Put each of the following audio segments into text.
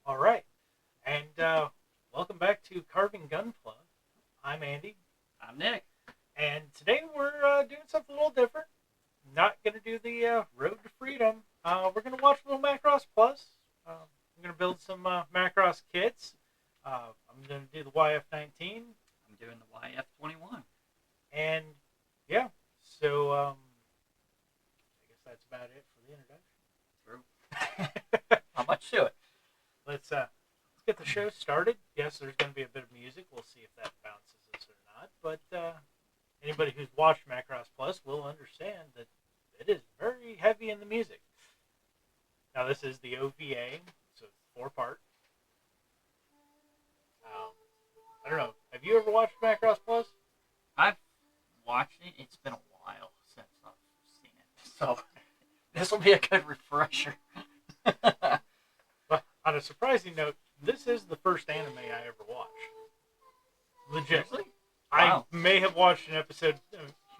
All right, and welcome back to Carving Gunpla. I'm Andy, I'm Nick. and today we're doing something a little different. Not going to do the Road to Freedom. We're going to watch a little Macross Plus. I'm going to build some Macross kits. I'm going to do the YF-19, I'm doing the YF-21. and yeah, so I guess that's about it for the introduction. True. Not much to it. Let's get the show started. Yes, there's going to be a bit of music. We'll see if that bounces us or not. But anybody who's watched Macross Plus will understand that it is very heavy in the music. Now, this is the OVA, so it's 4-part. I don't know. Have you ever watched Macross Plus? I've watched it. It's been a while since I've seen it. So this will be a good refresher. Well, on a surprising note, this is the first anime I ever watched. Legit. Seriously? I Wow. may have watched an episode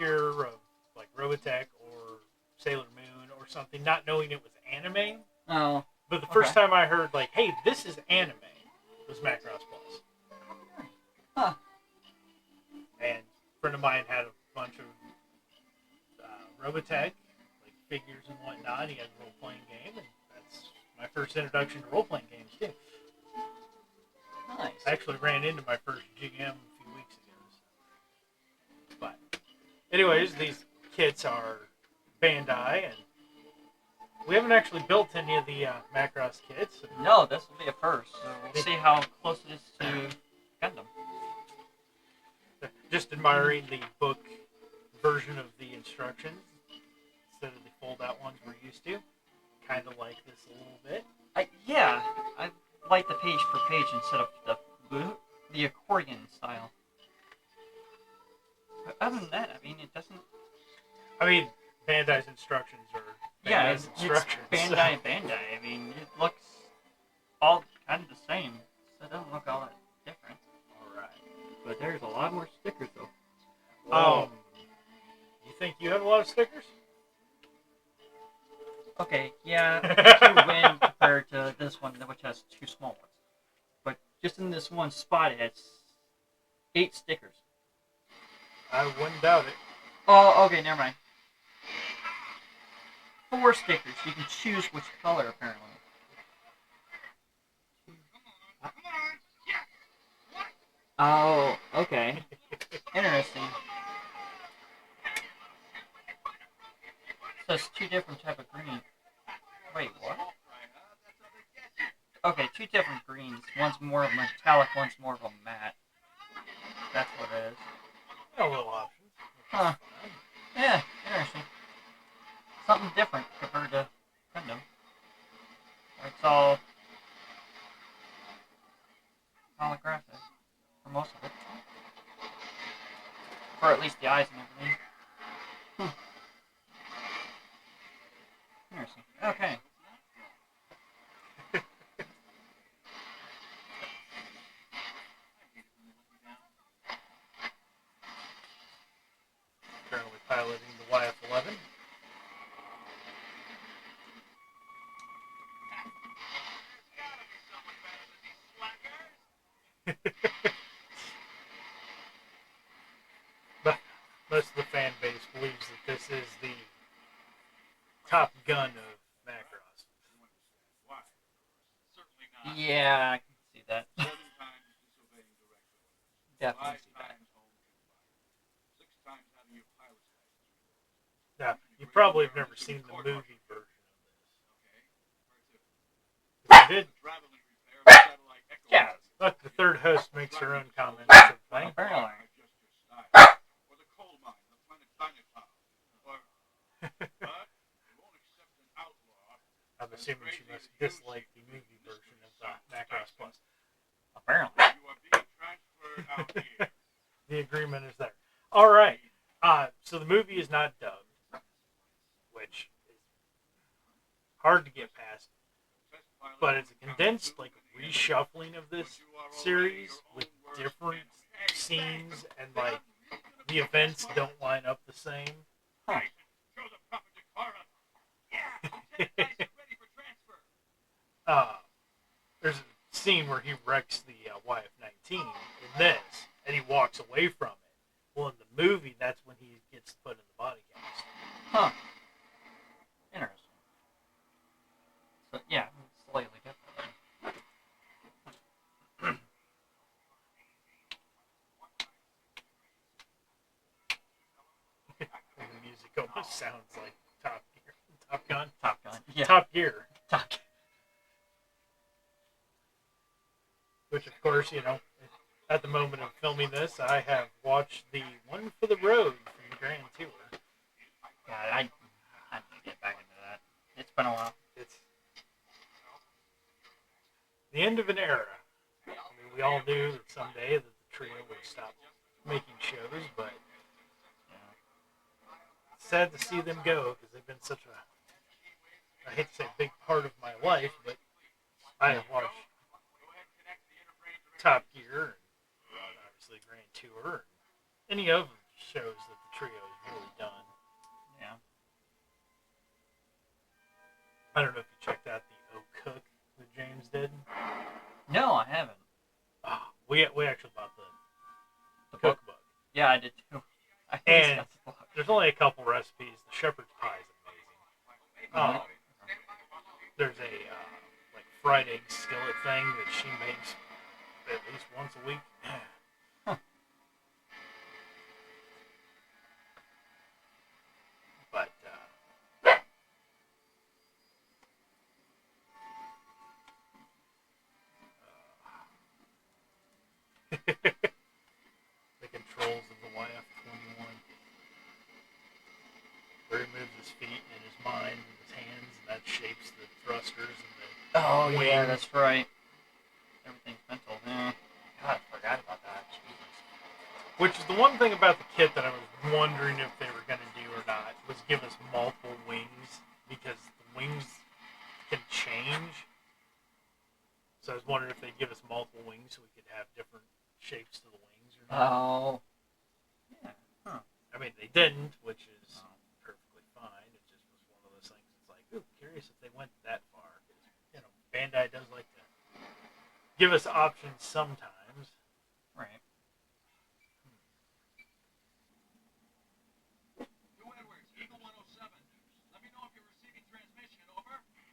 here of like Robotech or Sailor Moon or something, not knowing it was anime. Oh. But the first time I heard like, "Hey, this is anime," was Macross Plus. Huh. And a friend of mine had a bunch of Robotech, like figures and whatnot. He had a role-playing game, and that's my first introduction to role-playing games too. Nice. I actually ran into my first GM a few weeks ago. So. But, anyways, these kits are Bandai, and we haven't actually built any of the Macross kits. No, this will be a first. So we'll see how close it is to Gundam. Just admiring the book version of the instructions instead of the fold-out ones we're used to. Kind of like this a little bit. I like the page per page instead of the accordion style. But other than that, I mean, it doesn't. I mean, Bandai's instructions are Bandai's instructions. It's Bandai. I mean, it looks all kind of the same. So it doesn't look all that different. Alright. But there's a lot more stickers, though. You think you have a lot of stickers? Okay, yeah, you win compared to this one, which has 2 small ones. But just in this one spot, it has 8 stickers. I wouldn't doubt it. Oh, okay, never mind. 4 stickers. You can choose which color, apparently. Oh, okay. Interesting. So it's 2 different type of green. Wait, what? Okay, 2 different greens. One's more of a metallic, one's more of a matte. That's what it is. A little options. Huh. Yeah, interesting. Something different compared to Gundam. It's all holographic for most of it. For at least the eyes and everything. Interesting. Okay. Currently piloting the YF-11. But most of the fan base believes that this is the Top Gun of Macross. Yeah, I can see that. Definitely see that. Now, you probably have never seen the movie version of this. If you did, Yeah. look, the third host makes her own comments. To the thing. Apparently. I'm assuming she must dislike the movie version of Macross Plus. Apparently. The agreement is there. All right. So the movie is not dubbed, which is hard to get past. But it's a condensed, like, reshuffling of this series with different scenes, and like the events don't line up the same. Huh. There's scene where he wrecks the YF-19 in this, and he walks away from it. Well, in the movie, that's when he gets put in the body cast. Huh. Interesting. So, yeah, slightly different. The music almost sounds like Top Gear. Top Gun? Top Gun. Yeah. Top Gear. Top. Which, of course, at the moment of filming this, I have watched the One for the Road from the Grand Tour. God, I need to get back into that. It's been a while. It's the end of an era. I mean, we all knew that someday that the trio would stop making shows, but it's sad to see them go because they've been such a, I hate to say big part of my life, but I have watched Top Gear and obviously Grand Tour and any other shows that the trio has really done. Yeah. I don't know if you checked out the O Cook that James did. No, I haven't. We actually bought the book? cookbook. Yeah, I did too. I And got the book. there's only a couple recipes. The shepherd's pie is amazing. There's a like fried egg skillet thing that she makes at least once a week. Huh. But the controls of the YF-21, where he moves his feet and his mind and his hands, and that shapes the thrusters and the Oh, wings. yeah, that's right. Everything's mental. Yeah. God, I forgot about that. Jesus. Which is the one thing about the kit that I was wondering if they were going to do or not, was give us multiple wings, because the wings can change. So I was wondering if they'd give us multiple wings so we could have different shapes to the wings or not. Oh. Yeah. Huh. I mean, they didn't, which is perfectly fine. It just was one of those things. It's like, ooh, curious if they went that far. Because, Bandai does like to give us options sometimes. Right. New Edwards, Eagle 107. Let me know if you're receiving transmission, over. We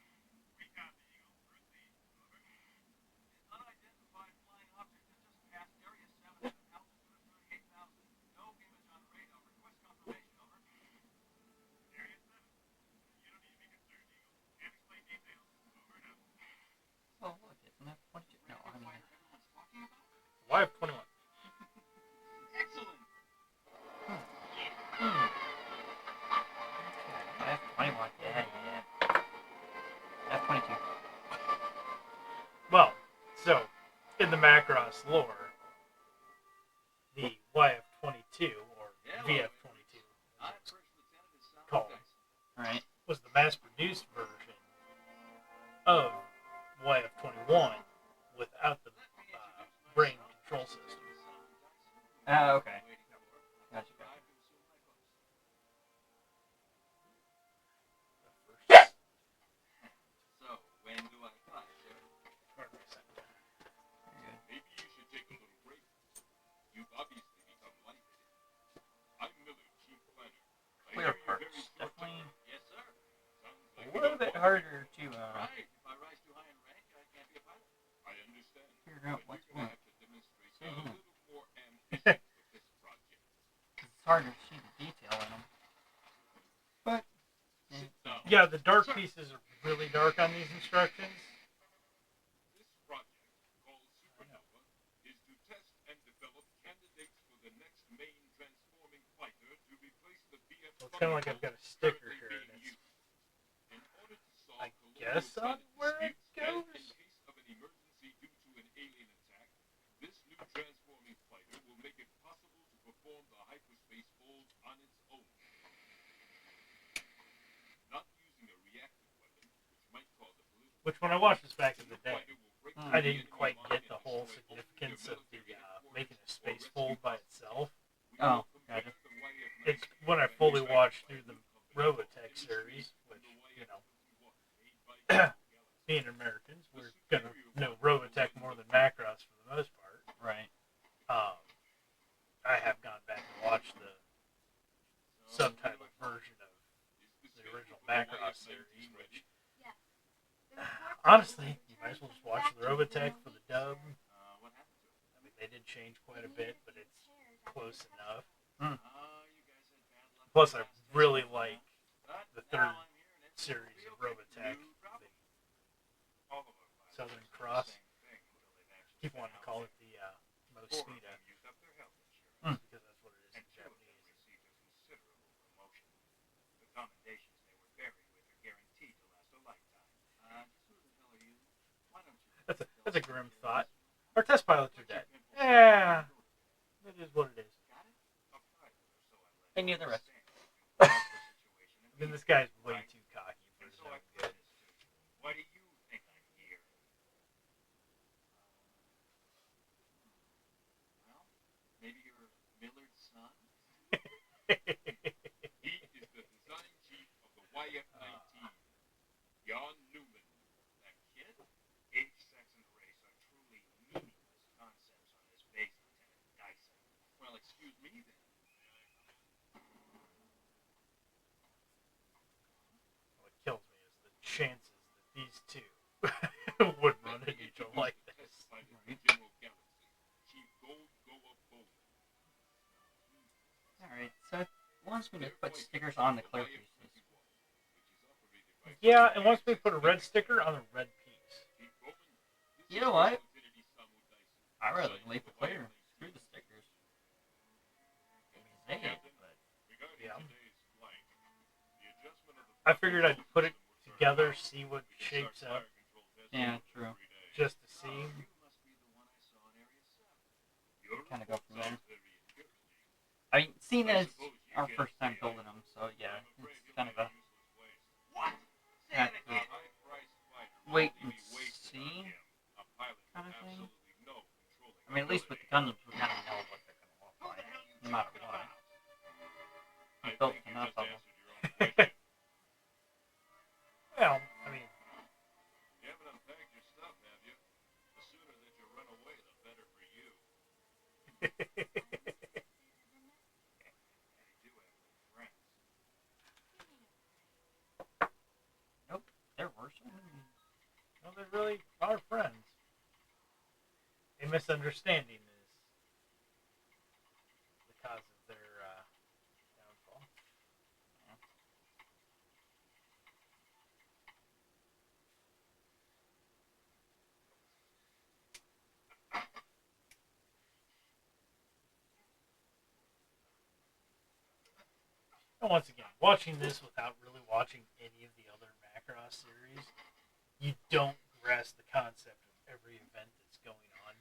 copy, Eagle. Proceed, over. An unidentified flying object has just passed Area 7 at an altitude of 38,000. No image on radar. Request confirmation, over. Area 7. You don't need to be concerned, Eagle. Can't explain details. Over and out. Oh, look, isn't that 22? No, I mean... Everyone's talking about? YF-21. Excellent. F21. Yeah. F22. Well, so, in the Macross lore, the YF-22, or VF-22, I'm as it's First Lieutenant of South called, Right. was the mass-produced version of YF-21 without the brain control system. Oh, okay. Gotcha. So, when do I fly, sir? Maybe you should take a little break. You've obviously become lightheaded. I'm Miller, Chief Planner. Clear parts. Definitely Yes, sir. Sounds a like little bit harder to Right. If I rise too high in rank, I can't be a pilot. I understand. figure out But what's you're gonna what. have to demonstrate a Mhm. little more ambition with this project. It's hard to see the detail in them. But, Sit down. Yeah, the dark pieces are really dark on these instructions. This project, called Supernova, is to test and develop candidates for the next main transforming fighter to replace the BF. Well, it's kind of like I've got a sticker here, and it's, In order to solve I guess, on where it and goes. in case of an emergency due to an alien attack, this new transforming fighter will make it possible to perform the hyperspace fold on its own. Not using a reactive weapon, which might cause a collision. Which, when I watched this back in the day, Fighter will break I through didn't the quite enemy get line the and whole destroy all significance their of the military making a headquarters space or fold by rescue itself. We Oh, will complete gotcha. the YF-19 It's when I fully watched through the Robotech series, which, being Americans, we're gonna know Robotech honestly, you might as well just watch the Robotech for the dub. What happened to it? I mean, they did change quite a bit, but it's close enough. You guys had bad luck. Plus, I really like But the now third I'm here and it's series gonna of be okay. Robotech, New problem. the All of our pilots Southern say the Cross. same thing until they've actually People been want to out call there. it the Most 4 of Speeda them used up their health insurance, because that's what it is and in 2 of them Japanese. received a considerable promotion. The commendations they were buried with are guaranteed to last a lifetime. Just who the hell are you? Why don't you? That's a grim thought. Our test pilots are dead. Pimple Yeah, it is what it is. Got it? A pilot or so I let I knew the rest. understand. You grasped the situation I mean, this guy's way too cocky for and his so I own put good. this to you. Why do you think I'm here? Well, maybe you're Millard's son? He is the design chief of the YF-19. Jan Newman. That kid? Age, sex, and race are truly meaningless concepts on this base, Lieutenant Dyson. Well, excuse me then. What kills me is the chances that these two would run into each other like this. General Galaxy, Chief Gold Goa Bowman. Alright, so it wants me to put stickers on the clear pieces. Yeah, it wants me to put a red sticker on a red piece. You know what? I'd rather leave the clear through the stickers. I mean, they but Yeah. I figured I'd put it together, see what shapes up, yeah, true. just to see. Kind of go from there. I mean, seeing as our first time building them, so yeah, it's kind of a have to wait and see kind of thing. I mean, at least with the Gundams, we kind of know what they're going to look like, no matter what. We built enough of them. Well, I mean, You haven't unpacked your stuff, have you? The sooner that you run away, the better for you. I do have good friends. Nope, there were so many. well, they really are friends. A misunderstanding is the cause of their downfall. And once again, watching this without really watching any of the other Macross series, you don't grasp the concept of every event that's going on.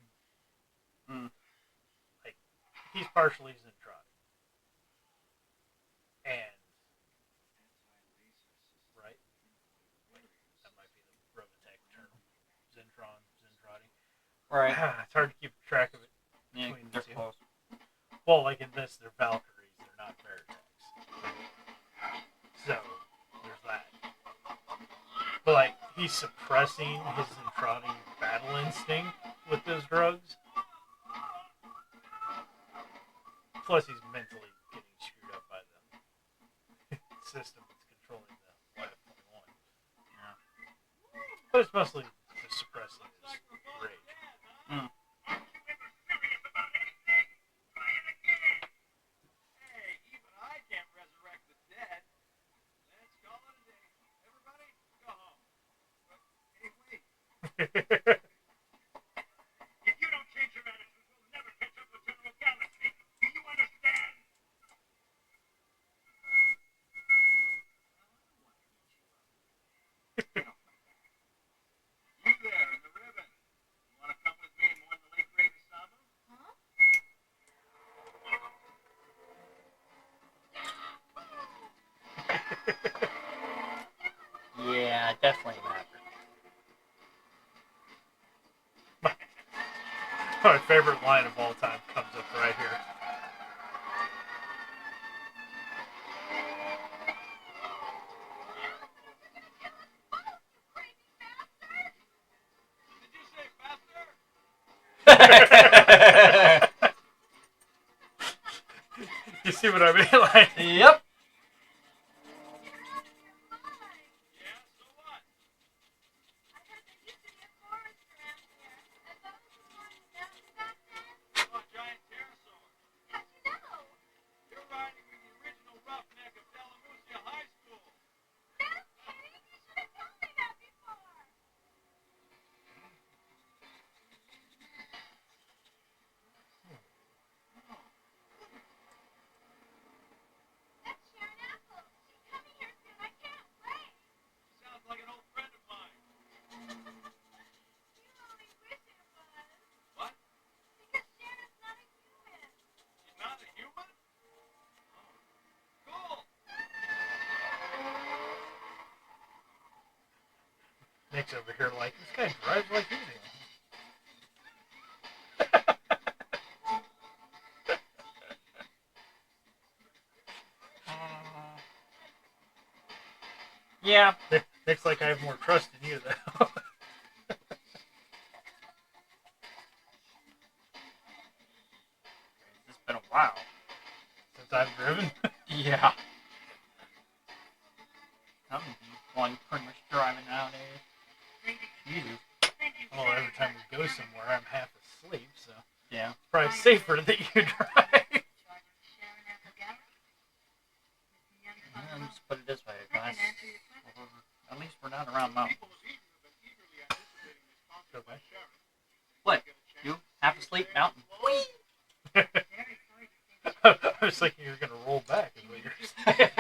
Like, he's partially Zentradi. And, right? That might be the Robotech term. Zentradi. Right. It's hard to keep track of it Yeah, between the they're two. close. Well, like in this, they're Valkyries, they're not Veritechs. So, there's that. But, like, he's suppressing his Zentradi battle instinct with those drugs. Plus, he's mentally getting screwed up by the system that's controlling the YF-21. Yeah. But it's mostly just suppressing his rage. Hey, even I can't resurrect the dead. Let's call it a day. Everybody, go home. Hey, wait. If you don't change your attitude, we'll never catch up with General Galaxy. Do you understand? You there in the ribbon. You want to come with me and mourn the late great Isamu? Yeah, definitely Maverick. My favorite line of all time comes up right here. Did you say faster? You see what I mean? Like, Yep. Yeah, so what? Nick's over here like, this guy drives like he's Yeah. Nick's like, I have more trust in you, though. It's been a while. Since I've driven. Yeah. I'm one pretty much driving nowadays. Jesus. Well, every time we go somewhere, I'm half asleep, so Yeah. it's probably safer that you drive. Let's just put it this way, guys. At least we're not around mountains. Okay. What? You? Half asleep? Mountain? I was thinking you were going to roll back, is what you're saying.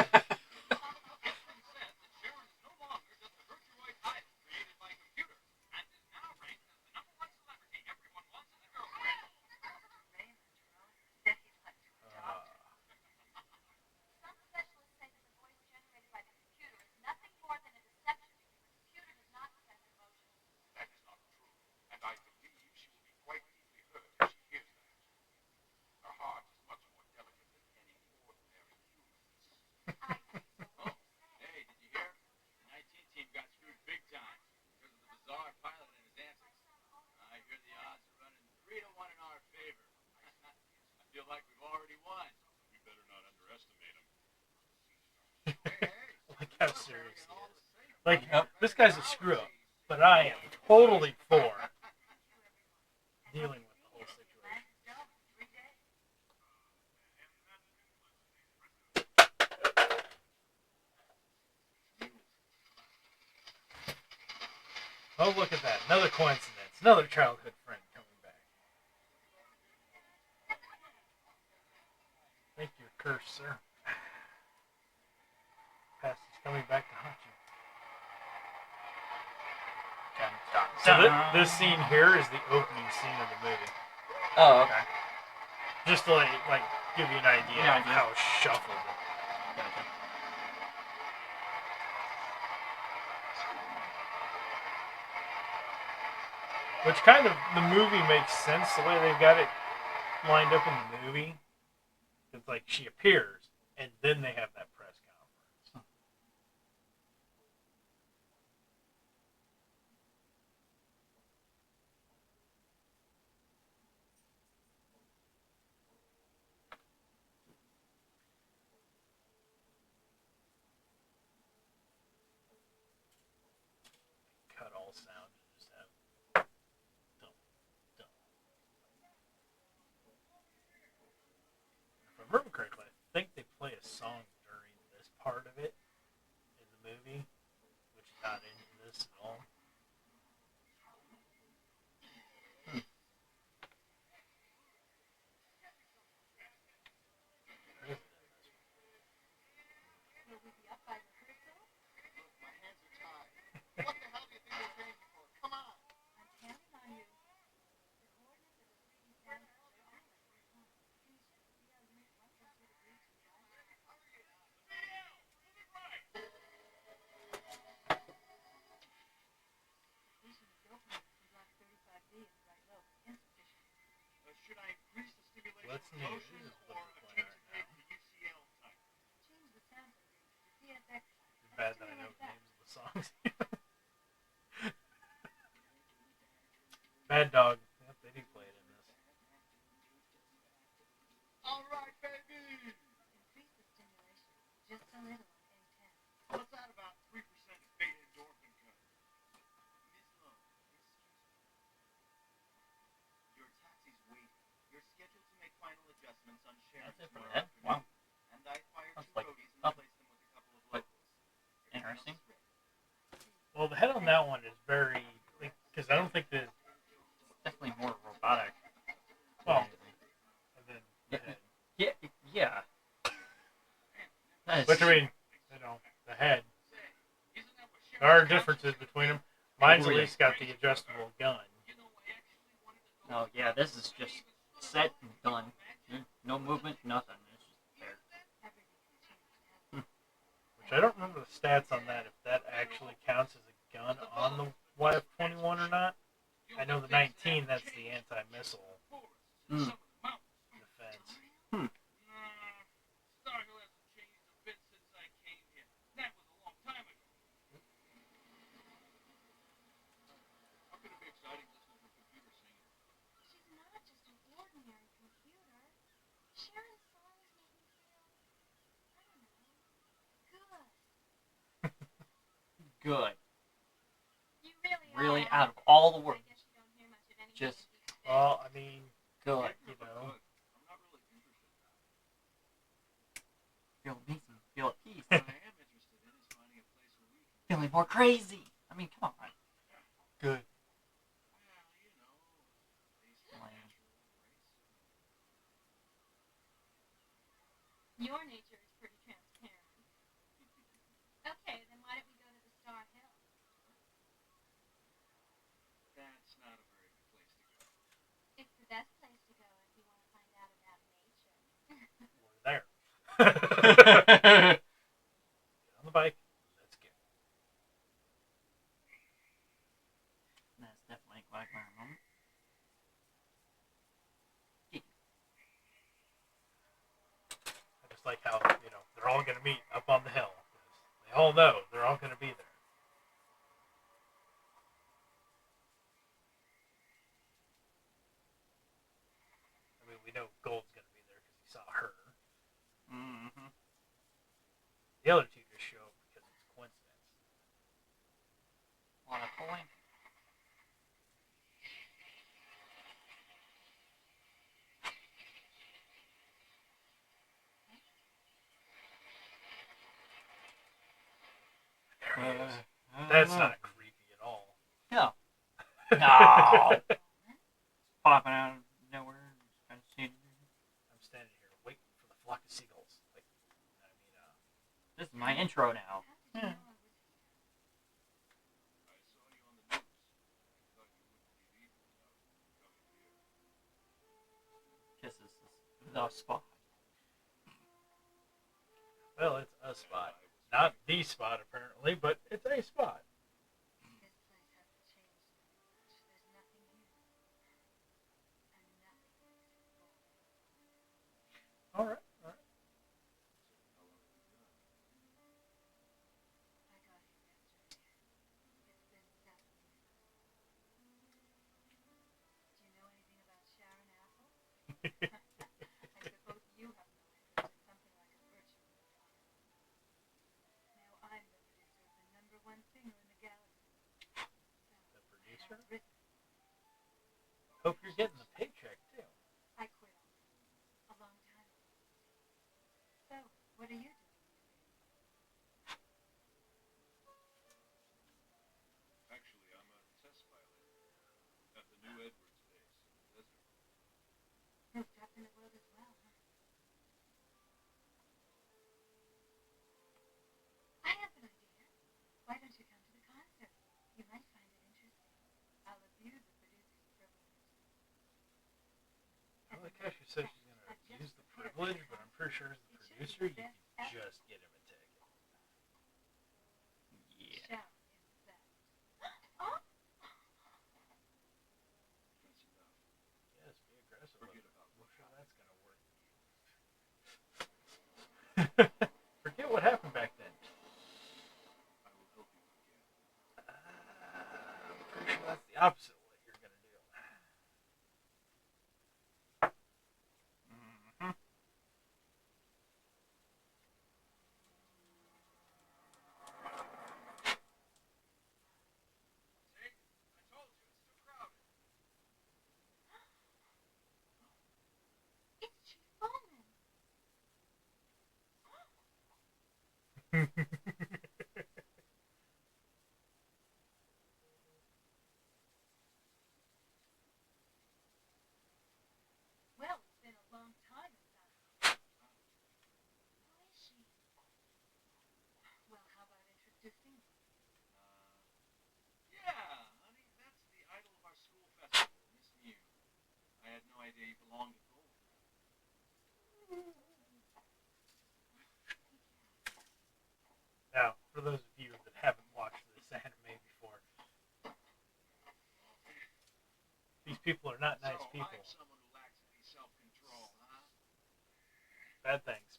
Like we've already won. We better not underestimate him. Like how serious he is. Like, this guy's a screw up, but I am totally for dealing with the whole situation. Oh, look at that. Another coincidence. Another childhood friend coming back. Thank you, curse, sir. Past is coming back to haunt you. Dun, dun, So dun. this scene here is the opening scene of the movie. Oh, okay. Just to like give you an idea of how shuffled it. Gotcha. Which kind of, the movie makes sense the way they've got it lined up in the movie. It's like she appears, and then they have that press conference. Cut all sound and just have dum, dum. If I remember correctly, I think they play a song during this part of it in the movie, which is not in this at all. What the hell do you think they're paying me for? Come on. Should I increase the stimulation Let's of new. motion This is or what they're change playing the right tape to UCL type? It's bad that I know the names of the songs. Bad Dog. Yep, they do play it in this. All right, baby. What's that about 3% beta endorphin cut? Miss Lowe, excuse me. Your taxi's waiting. You're scheduled to make final adjustments on Sharon. That's it for that? Wow. And I fired That's two like roadies and replaced them with a couple of locals. Interesting. Well, the head on that one is very, because I don't think that. Definitely more robotic. Well, and then the head. Yeah. Which I mean, the head. There are differences between them. Mine's at least got the adjustable gun. Oh yeah, this is just set and done. No movement, nothing. It's just there. Which I don't remember the stats on that. If that actually counts as a gun on the YF-21 or not. I know the 19, that's the anti-missile Mm. defense. Hmm. Star Hill hasn't changed a bit since I came here. That was a long time ago. How could it be exciting listening to a computer singing? She's not just an ordinary computer. Sharon's songs make me feel, I don't know, good. Good. You really are. Really, out of all the I words, guess you don't hear much of anything just these days. Well, I mean, good. you know, I'm not really interested now. Feel amazing. Feel at peace. What I am interested in is finding a place where we can. Feeling more crazy. I mean, come on. Good. Well, you know, basic Lame. natural embrace. Your nature is pretty transparent. Okay, then why don't we go to the Star Hill? That's not a very good place to go. It's the best place to go if you want to find out about nature. we're there. Get on the bike. Let's go. That's definitely a Quagmire moment. I just like how, they're all going to meet up on the hill. They all know they're all going to be there. I mean, we know Gold's going to be there because he saw her. Mm-hmm. The other two just show up because it's a coincidence. On a coin. There he is. That's not creepy at all. No. No. Popping out of nowhere. Just kind of standing there. I'm standing here waiting for the flock of seagulls. Like, This is my intro now. How did you know I was here? I saw you on the news. I thought you wouldn't be leaving without coming here. Kisses the spot. well, it's a spot. Not the spot, apparently, but it's a spot. This place hasn't changed that much. There's nothing here. And nothing is important. All right, all right. So, how long have you been? I got here yesterday. It's been 7 years. Do you know anything about Sharon Apple? I suppose you have no interest in something like a virtual empire. Now I'm the producer of the #1 singer in the galaxy. So, The producer? I've written. Hope you're getting the paycheck, too. I quit on it a long time ago. So, what are you doing here? Actually, I'm a test pilot at the New Edwards base in the desert. Moved up in the world as well, huh? I have an idea. Why don't you come to the concert? You might find it interesting. I'll abuse the producer's privilege. I like how she says she's going to use the privilege, but I'm pretty sure as the producer, you can just get him a ticket. Yeah. Sharon is the best. Oh! That's enough. Yes, be aggressive. Forget about I'm what sure happened. that's going to work. Forget what happened back then. I will help you forget. I'm pretty sure that's the opposite of what you're going to do. Mm-hmm. See? I told you, it's too crowded. It's Chief Bowman. Well, it's been a long time since Who is she? Well, how about introducing me? Yeah, honey, that's the idol of our school festival, Miss Mew. I had no idea you belonged to Gold. Now, for those of you that haven't watched this anime before, people are not nice So, people. I'm someone who lacks any self-control, huh? Bad things.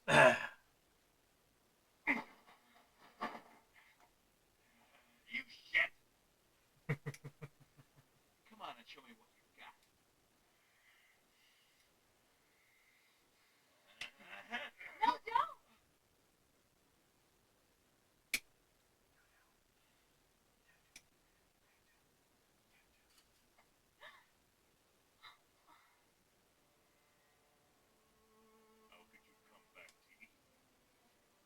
You shit! Come on and show me what you got. No, don't! How could you come back to eat?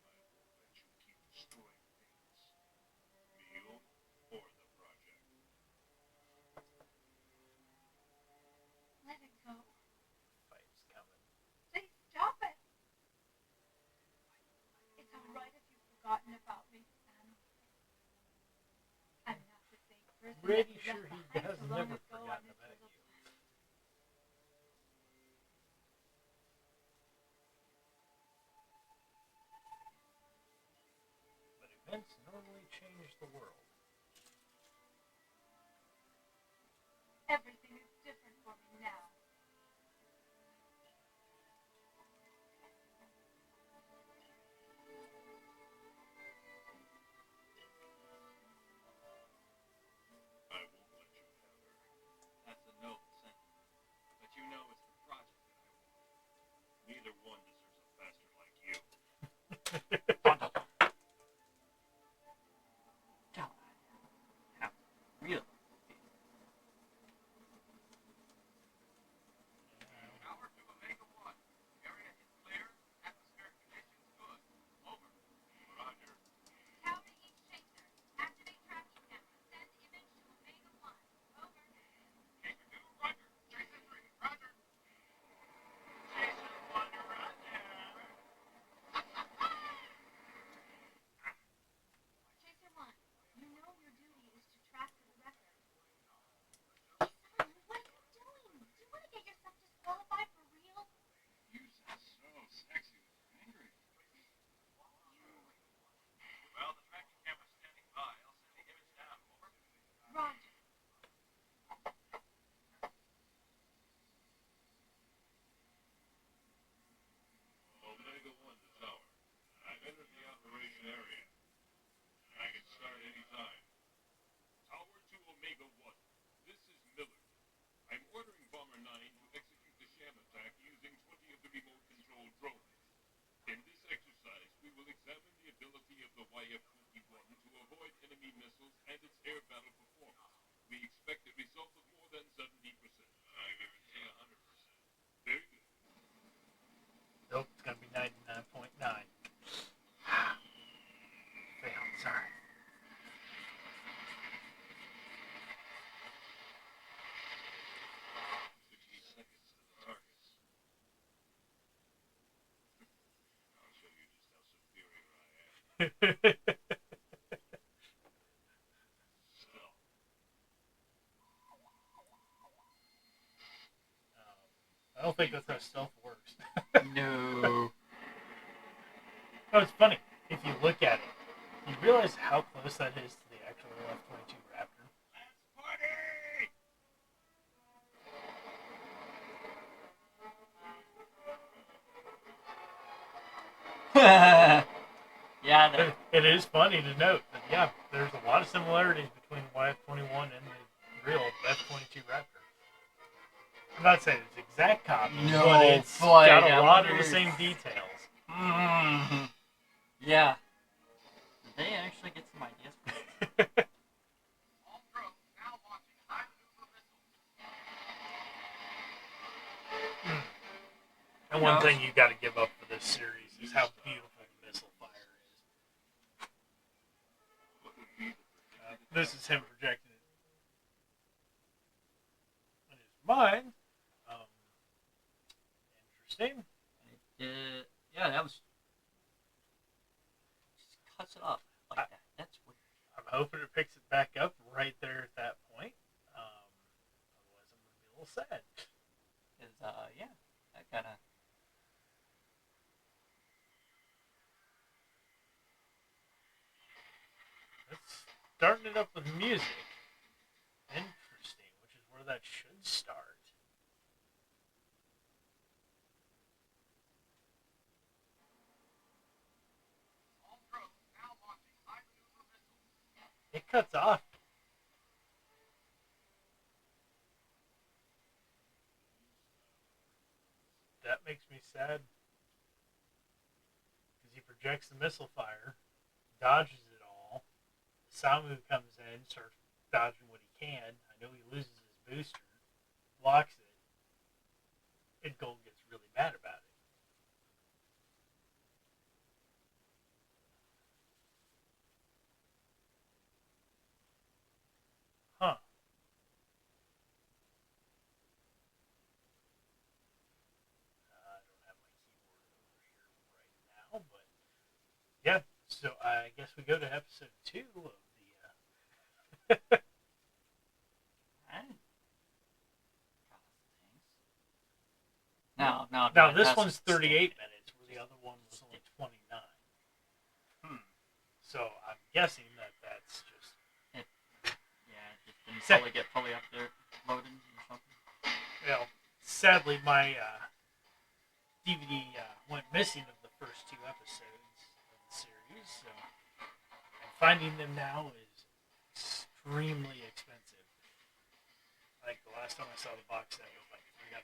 I won't let you keep destroying things. Me or the project. Let it go. Fight's coming. Please stop it. It's alright if you've forgotten about me, Sam. I'm not the same person Pretty that you sure left he behind has so long never ago on forgotten this about little you. planet. But events normally change the world. Everything is different for me now. I won't let you have her. That's a noble sentiment. But you know it's the project that I want. Neither one deserves a bastard like you. Real. Tower to Omega 1. Area is clear. Atmospheric conditions good. Over. Roger. Tower to each chaser. Activate tracking camera. Send image to Omega 1. Over. Chaser 2, roger. Chaser 3, roger. Chaser 1, roger. Chaser 1, you know your duty is to track the record. Son, what are you doing? Do you want to get yourself disqualified for real? You sound so sexy when you're angry. Well, the tracking camera's standing by. I'll send the image now. Over. Roger. Omega 1 to tower. I've entered the operation area. I can start any time. Tower to Omega 1. This is Miller. I'm ordering Bomber 9 to execute the sham attack using 20 of the remote-controlled drones. In this exercise, we will examine the ability of the YF-21 to avoid enemy missiles and its air battle performance. We expect a result of more than 70%. I guarantee 100%. Very good. Nope, it's gonna be 99.9. Failed, sorry. 58 seconds to the targets. I'll show you just how superior I am. Stealth. I don't think that's how stealth works. No. Oh, it's funny. If you look at it, you realize how close that is to the actual F-22 Raptor. Let's party! Yeah, that, It is funny to note that, yeah, there's a lot of similarities between YF-21 and the real F-22 Raptor. I'm not saying it's exact copy, No, but it's boy, got a I lot of wonder the if- same details. yeah. Did they actually get some ideas from it? All drones now launching high maneuver missiles. And one thing you got to give up for this series is how beautiful the missile fire is. This is him projecting it in his mind. Interesting. Yeah, that was. Just cuts it off like that. That's weird. I'm hoping it picks it back up right there at that point. Otherwise, I'm going to be a little sad. Cause yeah, that kind of. It's starting it up with music. Interesting, which is where that should start. it cuts off. That makes me sad. Because he projects the missile fire, dodges it all. Samu comes in, starts dodging what he can. I know he loses his booster, blocks it, and Gold gets really mad about it. Huh. I don't have my keyboard over here right now, but yeah. So I guess we go to episode 2 of the. No. Now this one's 38 minutes, where the other one was only 29. So I'm guessing that that's just. Yeah, it just didn't probably get fully up there loaded or something. Well, sadly, my DVD went missing of the first 2 episodes of the series, so and finding them now is extremely expensive. Like the last time I saw the box set was like $300.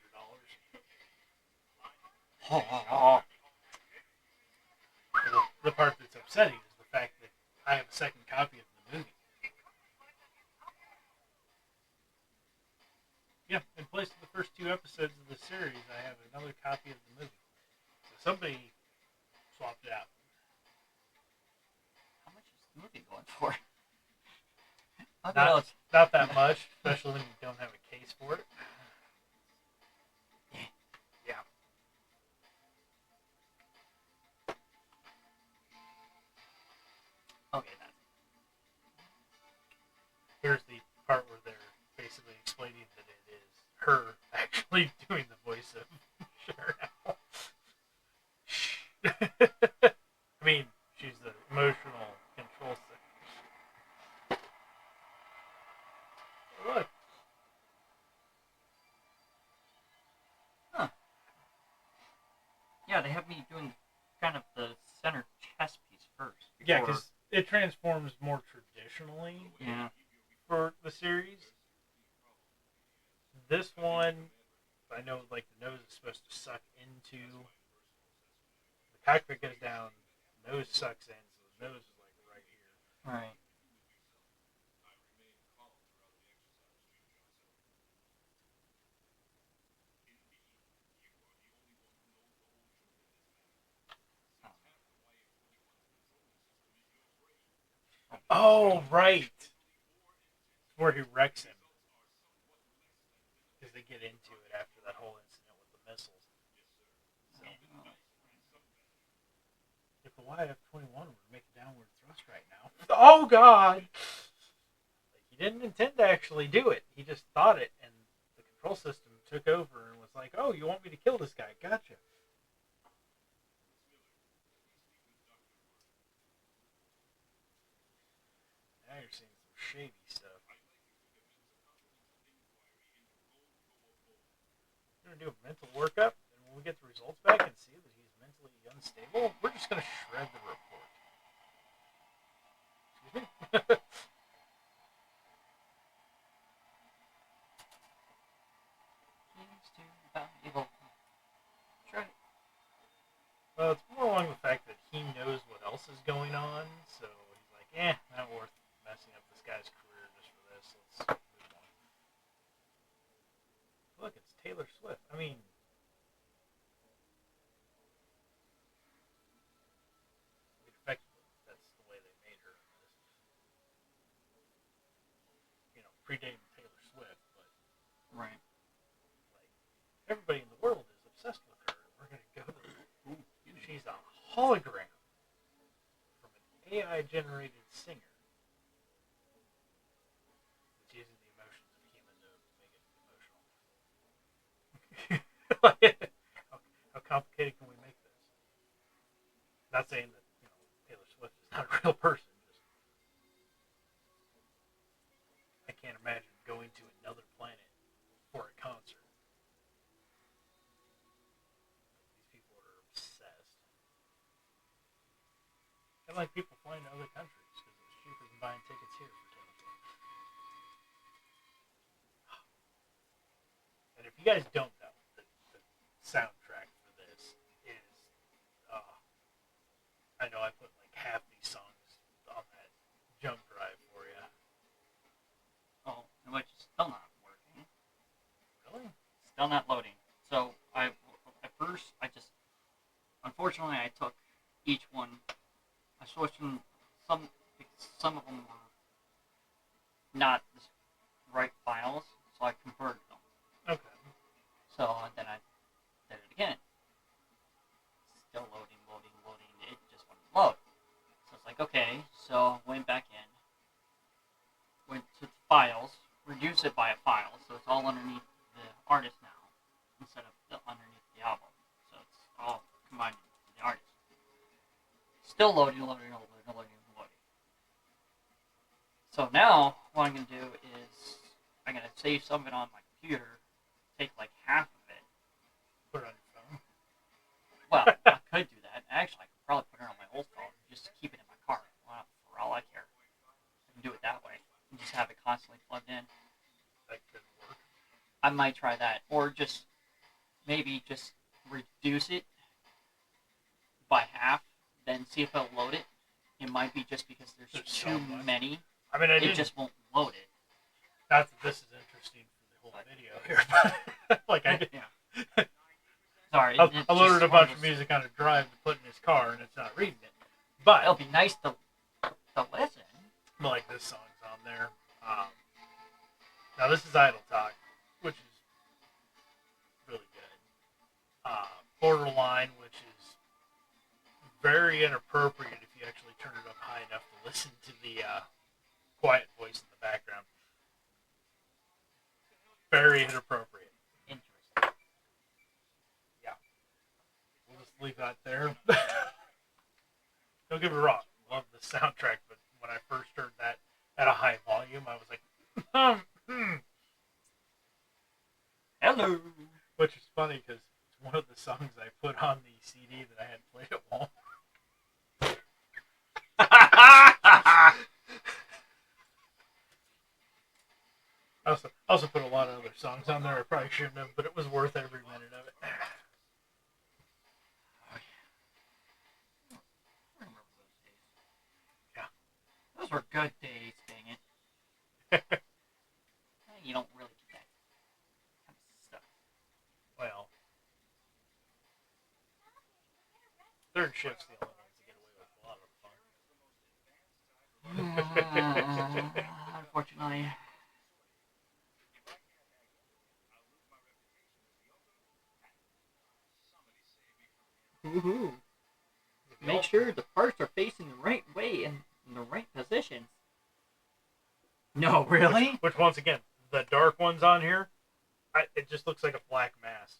The part that's upsetting is the fact that I have a second copy of the movie. Yeah, in place of the first 2 episodes of the series, I have another copy of the movie. So somebody swapped it out. How much is the movie going for? Not that much, especially when you don't have a case for it. Yeah. Okay, that's Here's the part where they're basically explaining that it is her actually doing the voice of Cheryl. I mean, she's the emotional control center. Look. Huh. Yeah, they have me doing kind of the center chest piece first. Yeah, because it transforms more traditionally. Yeah. For the series. This one, I know, like the nose is supposed to suck into. The cockpit goes down, nose sucks in, so the nose is like right here. Right. Oh, right. Where he wrecks him. Because they get into it after that whole incident with the missiles. So, if the YF-21 were to make a downward thrust right now. Oh, God! Like, he didn't intend to actually do it. He just thought it, and the control system took over and was like, oh, you want me to kill this guy? Gotcha. Now you're seeing some shady stuff. We're going to do a mental workup, and when we get the results back and see that he's mentally unstable, we're just going to shred the report. Excuse me? Well, it's more along the fact that he knows what else is going on, so he's like, not worth messing up this guy's career just for this. Let's move on. Look, it's Taylor Swift. I mean, effectively, that's the way they made her. Predating Taylor Swift, but right. Like, everybody in the world is obsessed with her. We're gonna go to she's a hologram from an AI-generated singer. It's using the emotions of human to make it emotional. how complicated can we make this? Not saying that Taylor Swift is not a real person. Just I can't imagine going to another planet for a concert. These people are obsessed. And like people flying to other countries because it's cheaper than buying tickets here for if you guys don't know, the soundtrack for this is, I know I put like half these songs on that jump drive for you. Oh, which is still not working. Really? Still not loading. So at first I just, unfortunately I took each one. I switched them. Some of them were not the right files, so I converted them. Okay. So then I did it again. Still loading. It just wouldn't load. So it's like, okay. So went back in, went to the files, reduced it by a file, so it's all underneath the artist now, instead of underneath the album. So it's all combined into the artist. Still loading. So now, what I'm going to do is, I'm going to save some of it on my computer, take like half of it. Put it on your phone. Well, I could do that. Actually, I could probably put it on my old phone, just to keep it in my car. Well, for all I care. I can do it that way. And just have it constantly plugged in. That could work. I might try that. Or just, maybe just reduce it by half, then see if it'll load it. It might be just because there's so too many. I mean, It just won't load it. Not that this is interesting for the whole video here, but like I did. Yeah. Sorry. I loaded a bunch of music on a drive to put in his car, and it's not reading it. But it'll be nice to listen. Like this song's on there. Now this is Idle Talk, which is really good. Borderline, which is very inappropriate if you actually turn it up high enough to listen to the quiet voice in the background. Very inappropriate. Interesting. Yeah. We'll just leave that there. Don't get me wrong. Love the soundtrack, but when I first heard that at a high volume, I was like, Hello. Which is funny because it's one of the songs I put on the CD that I had played at Walmart. I also put a lot of other songs on there I probably shouldn't have, but it was worth every minute of it. Oh, yeah. I remember those days. Yeah. Those were good days, dang it. You don't really get that kind of stuff. Well, third shift's the only ones that get away with a lot of fun. Unfortunately. Woohoo. Make sure the parts are facing the right way and in the right positions. No, really? Which once again, the dark ones on here, it just looks like a black mass.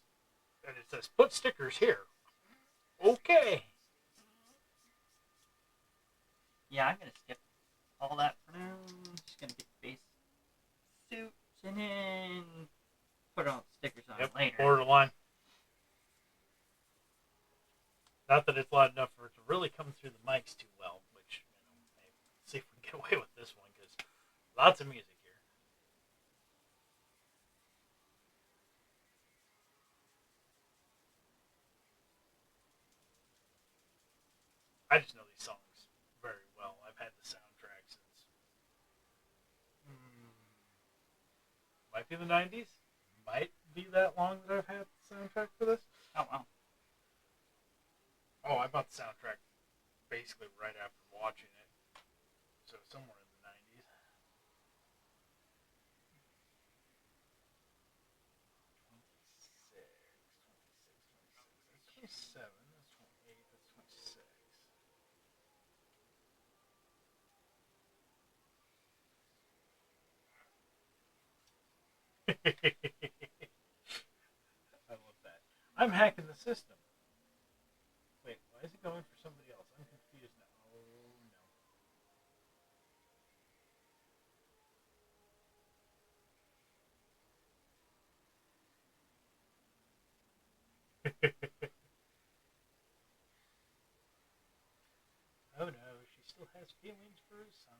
And it says, put stickers here. Okay. Yeah, I'm going to skip all that for now. I'm just going to get the base suits and then put all the stickers on later. Borderline. Not that it's loud enough for it to really come through the mics too well, which, maybe see if we can get away with this one, because lots of music here. I just know these songs very well. I've had the soundtrack since might be the 90s. Might be that long that I've had the soundtrack for this. Oh, wow. Oh, I bought the soundtrack basically right after watching it. So somewhere in the 90s. 26. That's 27. That's 28. That's 26. I love that. I'm hacking the system. Wait, why is it going for somebody else? I'm confused now. Oh no. Oh no, she still has feelings for her son.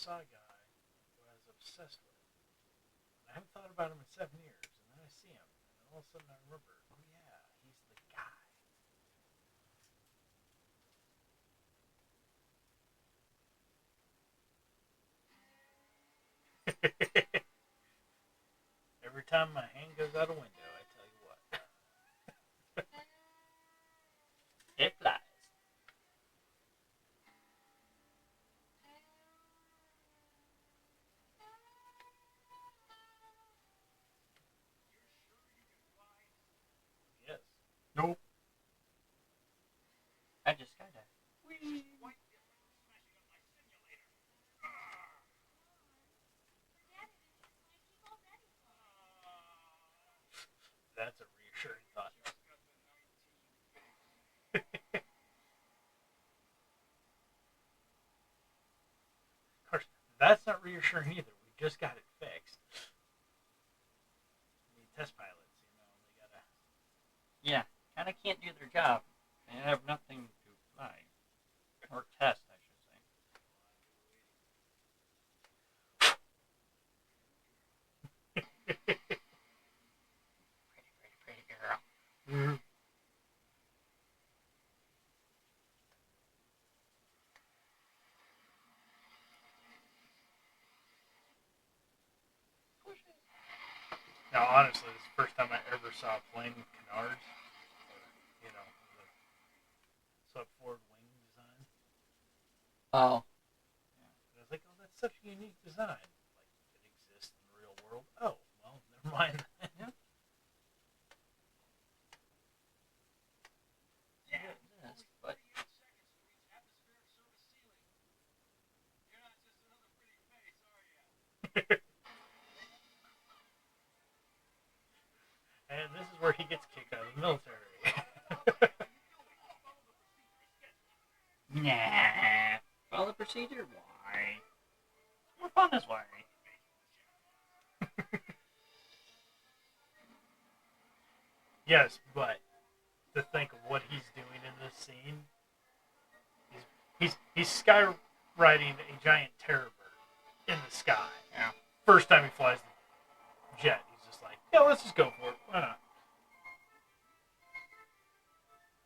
saw a guy who I was obsessed with. And I haven't thought about him in 7 years. And then I see him, and all of a sudden I remember, oh yeah, he's the guy. Every time my hand goes out a window, I tell you what. It flies. Yes. Nope. I just got that. Whee! Quite different from smashing up my simulator. That's a reassuring thought. Just got the 19. Of course, that's not reassuring either. We just got it fixed. I mean, test pilots, they gotta. Yeah, kind of can't do their job. They have nothing to fly. Or test, I should say. Pretty girl. Mm-hmm. Now, honestly, this is the first time I ever saw a plane with canards. The sub-forward wing design. Oh. And I was like, oh, that's such a unique design. Like, it exists in the real world. Oh, well, never mind. Yeah. Yeah, it is, but 48 seconds to reach atmospheric service ceiling. You're not just another pretty face, are you? And this is where he gets kicked out of the military. nah. Follow the procedure? Why? More fun this way. Yes, but to think of what he's doing in this scene, he's skywriting a giant terror bird in the sky. Yeah. First time he flies the jet, he's just like, yeah, let's just go for it. Why not?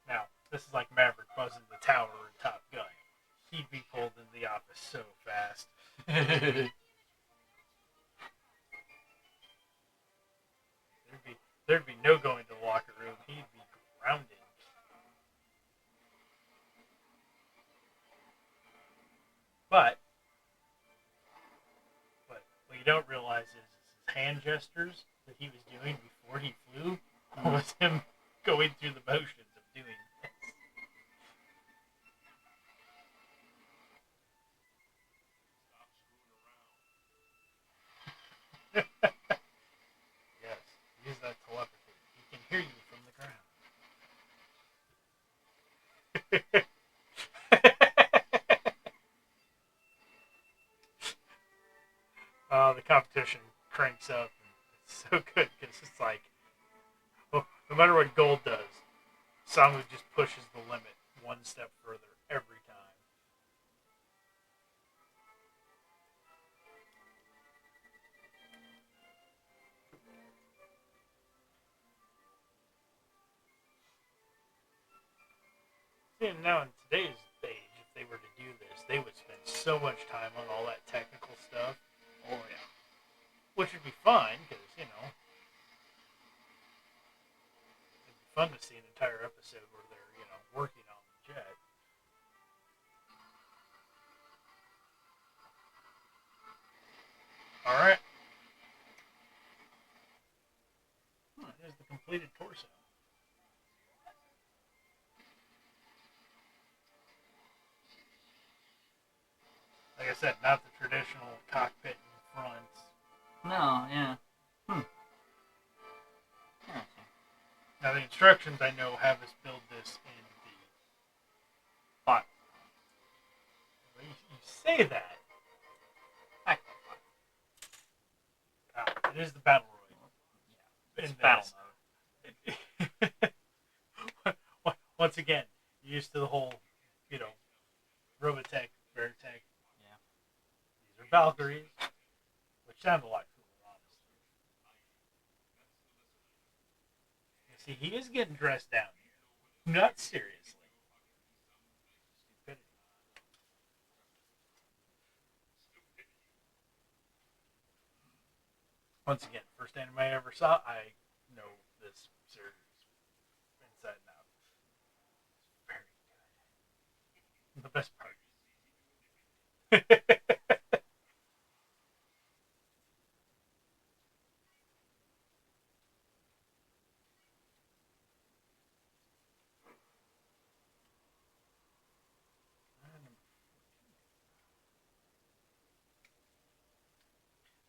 Now, this is like Maverick buzzing the tower in Top Gun. He'd be pulled into the office so fast. There'd be no going to the locker room. He'd be grounded. But what you don't realize is his hand gestures that he was doing before he flew was him going through the motions of doing Stop screwing around. this. Yes, use that telepathy. He can hear you from the ground. The competition cranks up, and it's so good because it's like, no matter what Gold does, Samu just pushes the limit one step further every time. And now in today's age, if they were to do this, they would spend so much time on all that technical stuff. Oh, yeah. Which would be fine, because, it'd be fun to see an entire episode where they're, working on the jet. Alright. There's the completed torso. Like I said, not the traditional cockpit in front. No, yeah. Interesting. Now, the instructions I know have us build this in the... But Well, you say that. I It is the Battle Royale. yeah, it's In battle this. Once again, used to the whole, Robotech, Veritech. Yeah. These are Valkyries, which sounded like cool, honestly. You see, he is getting dressed down here. Not seriously. Stupidity. Once again, first anime I ever saw, I know this series inside and out. It's very good. The best part.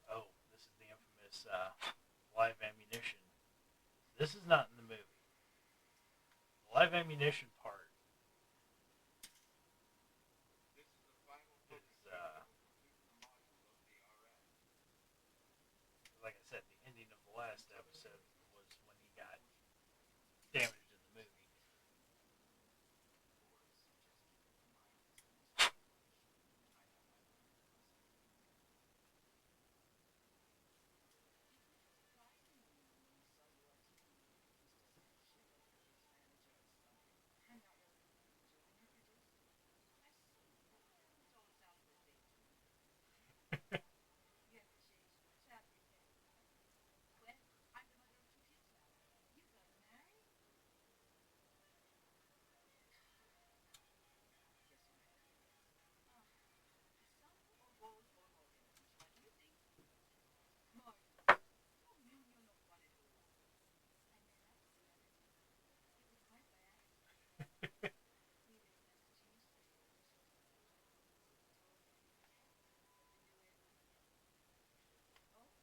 Oh, this is the infamous live ammunition. This is not in the movie. The live ammunition part is, like I said, the ending of the last episode was when he got damaged in the movie.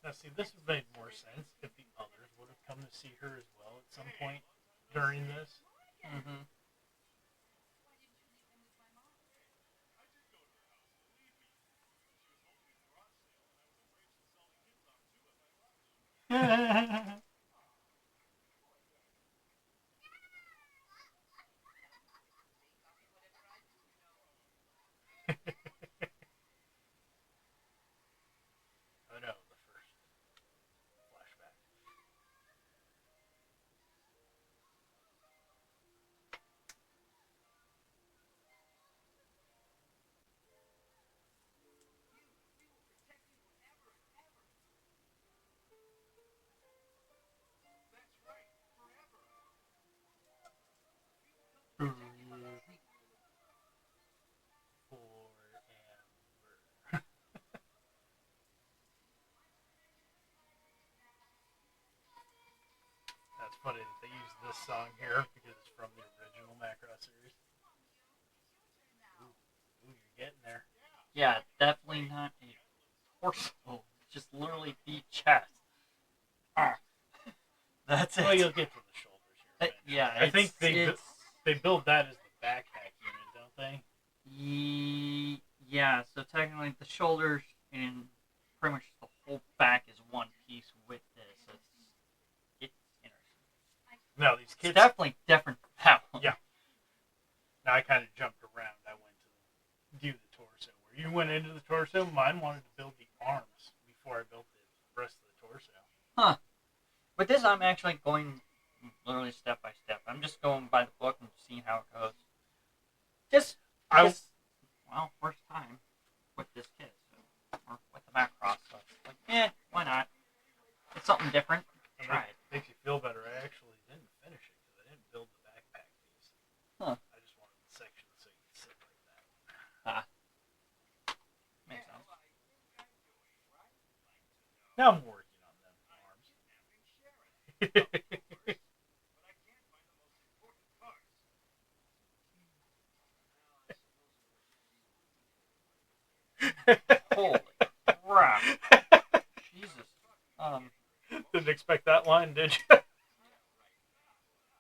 Now, see, this would make more sense if the others would have come to see her as well at some point during this. Mm-hmm. Oh no, the first flashback. Forever. That's funny that they use this song here because it's from the original Macross series. Ooh, you're getting there. Yeah, definitely not a torso. Just literally the chest. Ah. That's it. Well, you'll get to the shoulders here. Yeah, I think they build that as the backpack unit, don't they? Yeah, so technically the shoulders and pretty much the whole back is one piece with this. So it's interesting. No, these kids. It's definitely different from that one. Yeah. Now I kind of jumped around. I went to do the torso. Where you went into the torso, mine wanted to build the arms before I built the rest of the torso. Huh. With this, I'm actually going literally step by step. I'm just going by the book and seeing how it goes. Well, first time with this kid, so, or with the Macross, so it's like, why not? It's something different. Try it. Makes you feel better. I actually didn't finish it because I didn't build the backpack piece. Huh. I just wanted the section so you could sit like that. Makes sense. Now I'm working on them arms. Holy crap. Jesus. Didn't expect that line, did you?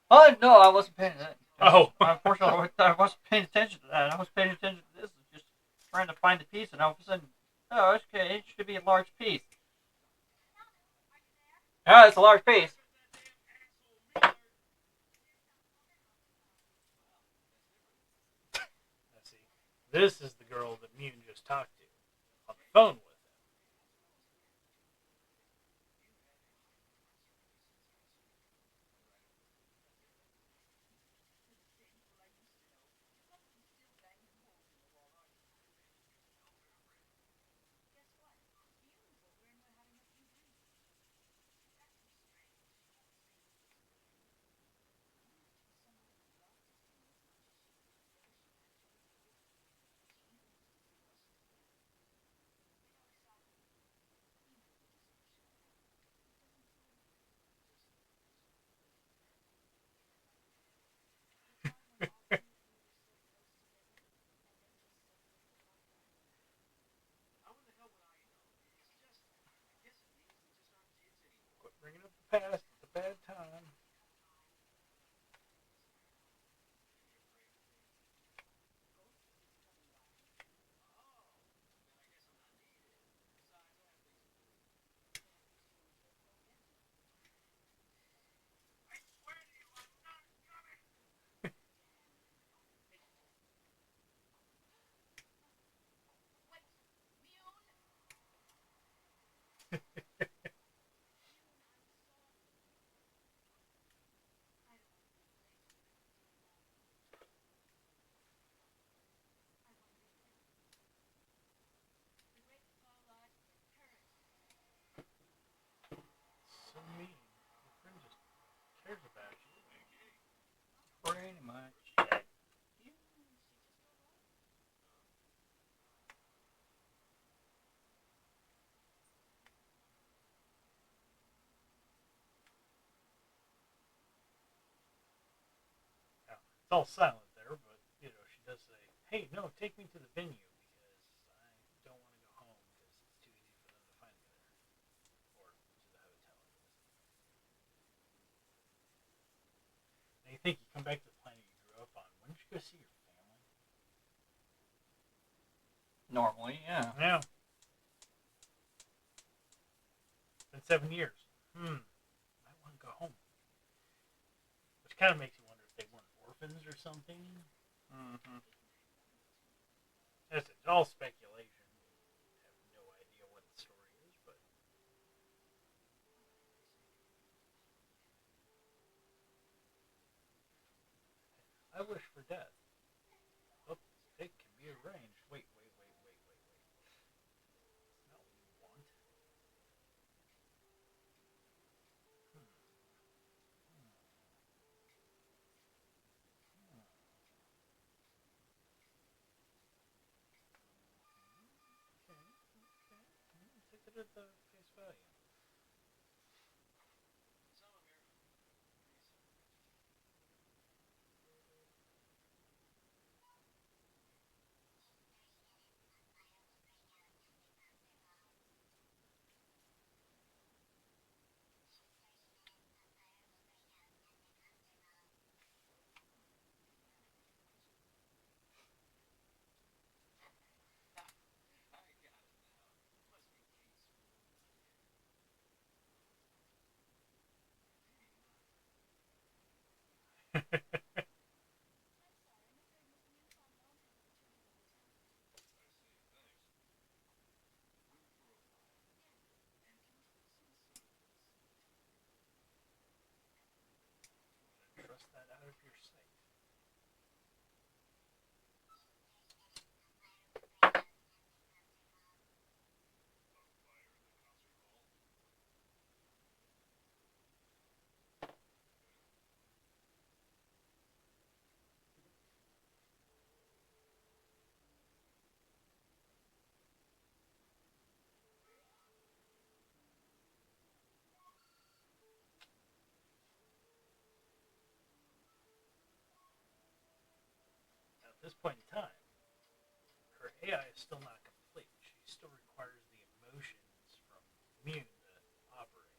Oh, no, I wasn't paying attention. Oh. Unfortunately, I wasn't paying attention to that. I was paying attention to this, just trying to find a piece, and all of a sudden, oh, okay, it should be a large piece. Oh, it's a large piece. Let's see. This is the girl that Mune just talked to on the phone with. past at a bad time. So mean. Your friend just cares about you. Pretty much. Yeah. Now, it's all silent there, but you know she does say, "Hey, no, take me to the venue because I don't want to go home because it's too easy for them to find me there, or to the hotel." Now you think you come back to the planet you grew up on? Wouldn't you go see your family? Normally, yeah. Yeah. It's been 7 years. Might want to go home. Which kind of makes you wonder if they weren't orphans or something. Mm-hmm. It's all speculation. I have no idea what the story is, but I wish for death. Oh, it can be arranged. Wait. It's not what you want. Hmm. Hmm. Okay. Take it at the face value. Trust that out of your sight. Now, at this point in time, her AI is still not complete. She still requires the emotions from Mune to operate.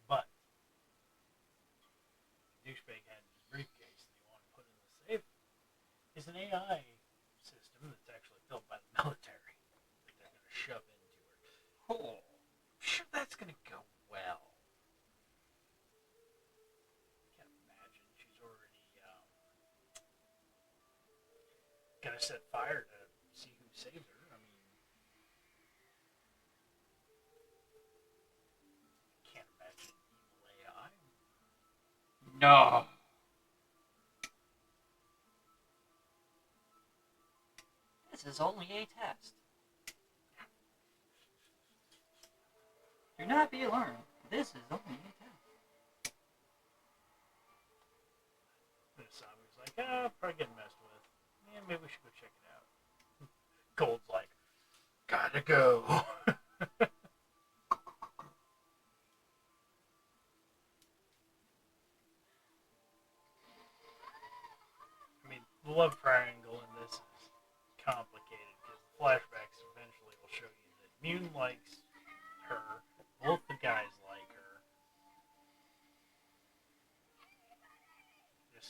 But the douchebag had in his briefcase that he wanted to put in the safe is an AI system that's actually built by the military that they're going to shove into her. Cool. I'm sure that's going to go well. Can't imagine she's already going to set fire to see who saves her. I mean, can't imagine evil AI. No. This is only a test. Do not be alarmed. This is only a test. And Asami's like, probably getting messed with. Yeah, maybe we should go check it out. Gold's like, gotta go. I mean, the love triangle in this is complicated because the flashbacks eventually will show you that Mune likes her,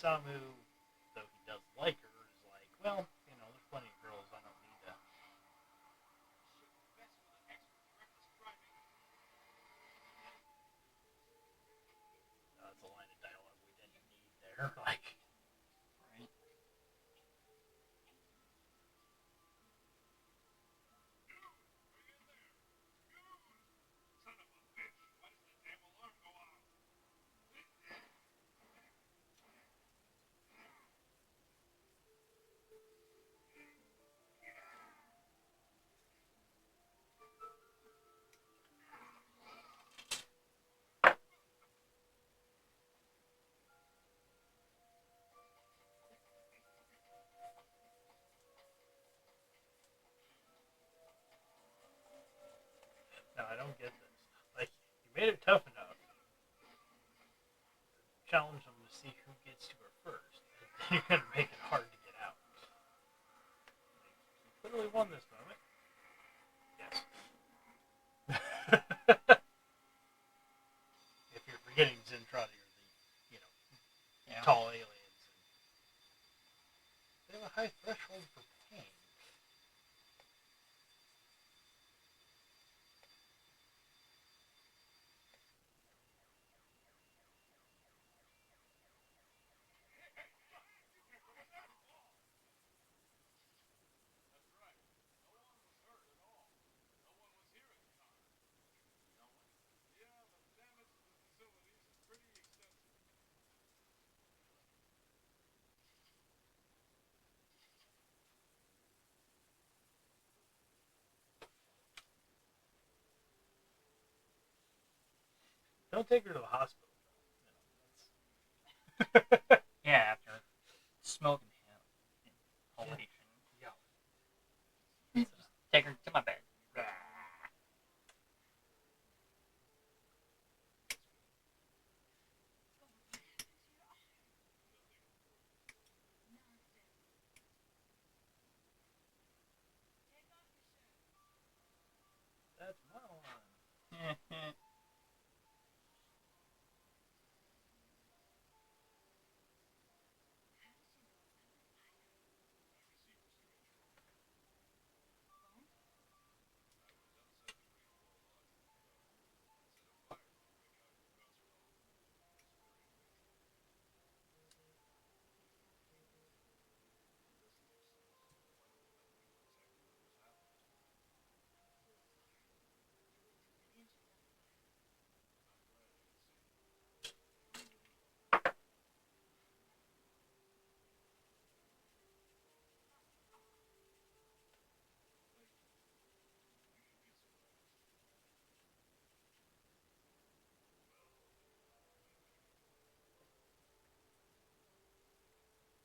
Samu, though he does like her, is like, well, there's plenty of girls. I don't need to. That's a line of dialogue we didn't need there. Like, Right. no, I don't get this. Like, you made it tough enough. Challenge them to see who gets to her first. You're gonna make it hard to get out. You clearly won this moment. Yes. If you're forgetting Zentradi are the, tall aliens. They have a high threshold for pain. Don't take her to the hospital. Yeah, after smoking inhalation. Yeah. Just take her to my bed. That's my line.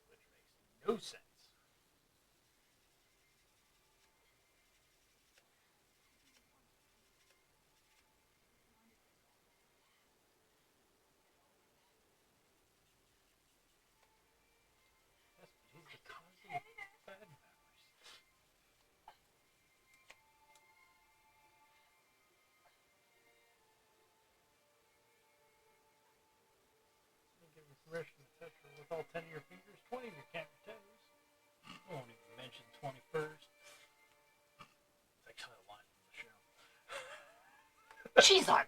Which makes no sense. Yes, but he's the cause of bad memories. Give you permission to touch her with all 10 of your fingers, 20 if you count your toes. I won't even mention 21st. It's actually a line from the show. Jesus!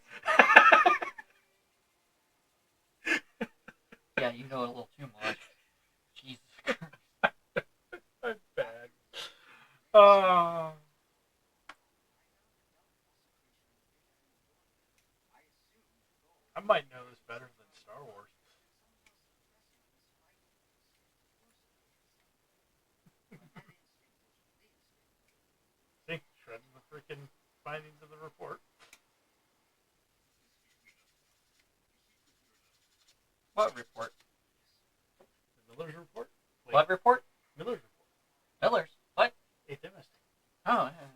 Yeah, you know a little too much. Jesus Christ. I'm bad. I might know this better than Star Wars. See, shredding the freaking findings of the report. What report? The Miller's report? Wait, What report? Miller's report. Miller's. What? 8th MST. Oh, yeah.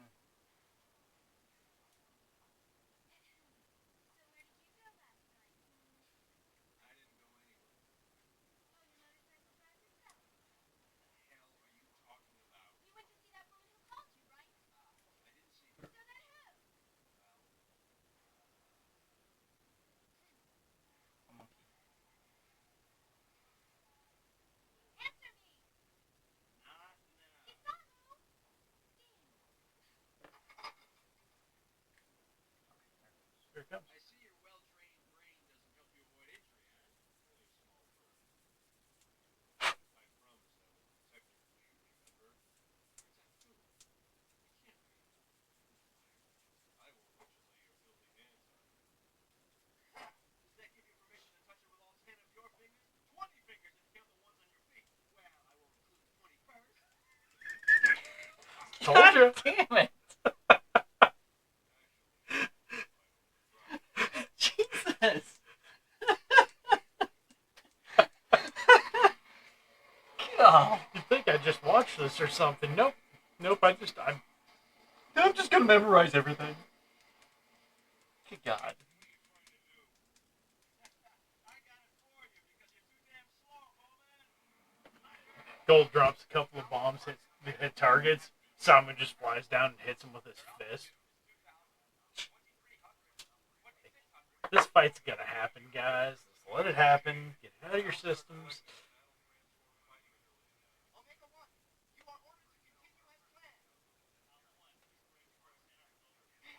A monkey. it comes. I see your well-trained brain doesn't help you avoid injury, huh? Only a small part. I promise I will protect it for you, remember? Protect who? I can't be. I won't let you lay your filthy hands on it. Does that give you permission to touch it with all 10 of your fingers? 20 fingers if you count the ones on your feet. Well, I won't include the 21st. Told you. Damn it. Jesus. God. You'd think I just watched this or something. Nope. I'm just gonna memorize everything. Good God. I got it for you because you're too damn slow, Bowman. Gold drops a couple of bombs, hit targets. Simon just flies down and hits him with his fist. This fight's gonna happen, guys. Just let it happen. Get it out of your systems. Omega 1, you are ordered to continue as planned.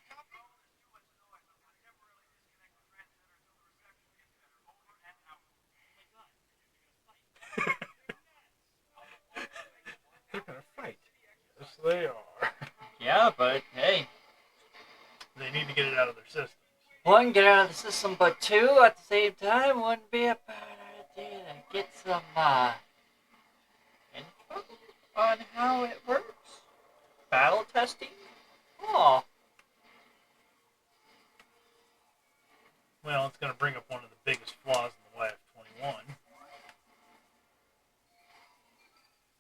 Copy? Too much noise. I'm going to temporarily disconnect the transmitter until the reception gets better. Over and out. Oh my God, They're gonna fight. Yes, they are. Yeah, but hey. They need to get it out of their systems. One, get out of the system, but two, at the same time, wouldn't be a bad idea to get some info on how it works. Battle testing? Oh. Well, it's gonna bring up one of the biggest flaws in the YF-21.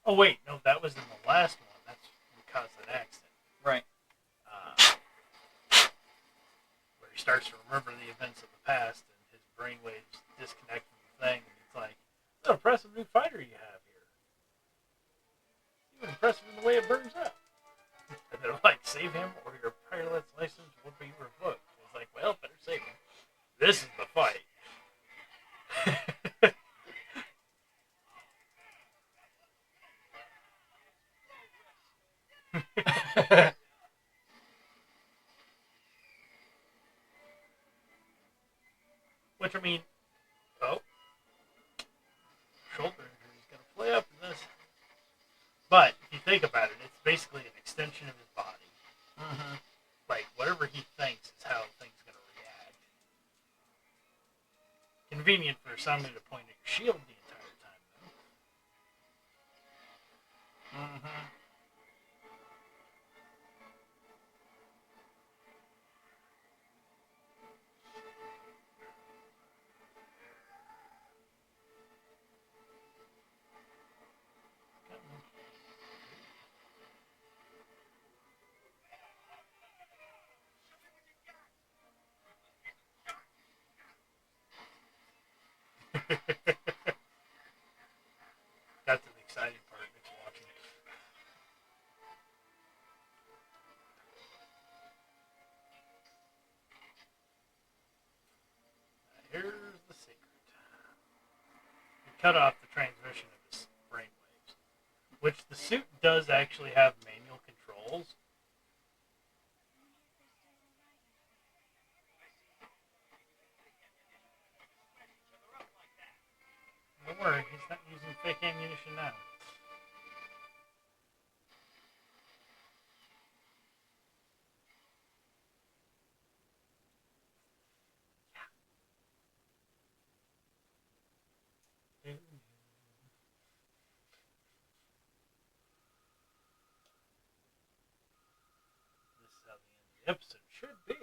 Oh wait, no, that was in the last one. That's what caused that accident. Right. Where he starts to remember the events of the past and his brainwaves disconnect from the thing, and it's like, what an impressive new fighter you have here. Even impressive in the way it burns up. And they're like, save him or your pilot's license will be revoked. It's like, well, better save him. This is the fight. Which, I mean, oh, shoulder injury is going to play up in this. But if you think about it, it's basically an extension of his body. Mm-hmm. Like, whatever he thinks is how the thing's going to react. Convenient for somebody to point at your shield the entire time, though. Mm-hmm. That's an exciting part of watching. Here's the secret. You cut off the transmission of his brainwaves, which the suit does actually have manual controls. Don't worry, he's not using fake ammunition now. This is how the end of the episode should be. I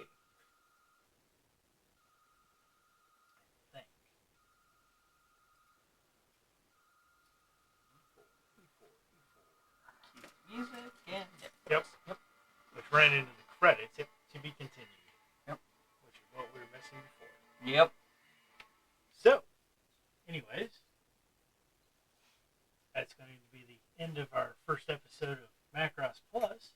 think. Music and Yep. Which ran into the credits. Yep. To be continued. Yep. Which is what we were missing before. Yep. So, anyways, that's going to be the end of our first episode of Macross Plus.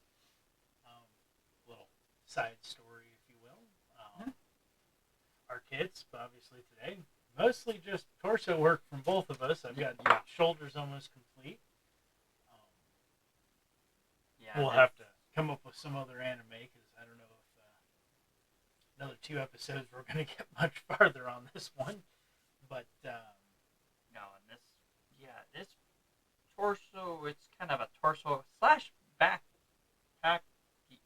Little side story, if you will. Our kits, obviously today, mostly just torso work from both of us. I've got my shoulders almost complete. Yeah. We'll have to come up with some other anime because I don't know if another 2 episodes, we're going to get much farther on this one. But No, and this torso, it's kind of a torso slash back.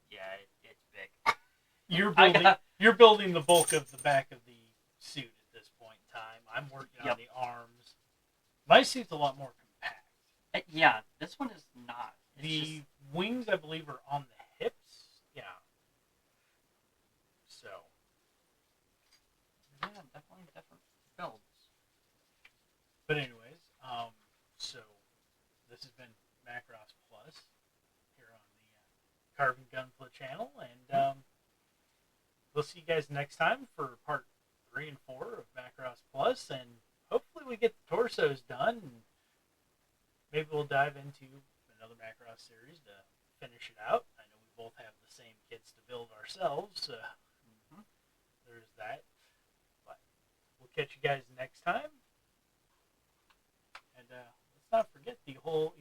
Yeah, it's big. you're building the bulk of the back of the suit at this point in time. I'm working on Yep. the arms. My suit's a lot more compact. Yeah, this one is not. It's The just, wings, I believe, are on the hips. Yeah. So, yeah, definitely different builds. but anyways, so this has been Macross Plus here on the Carbon Gunpla channel, and we'll see you guys next time for part 3 and 4 of Macross Plus, and hopefully we get the torsos done, and maybe we'll dive into another Macross series to finish it out. I know we both have the same kits to build ourselves. Mm-hmm. There's that. But we'll catch you guys next time. And let's not forget the whole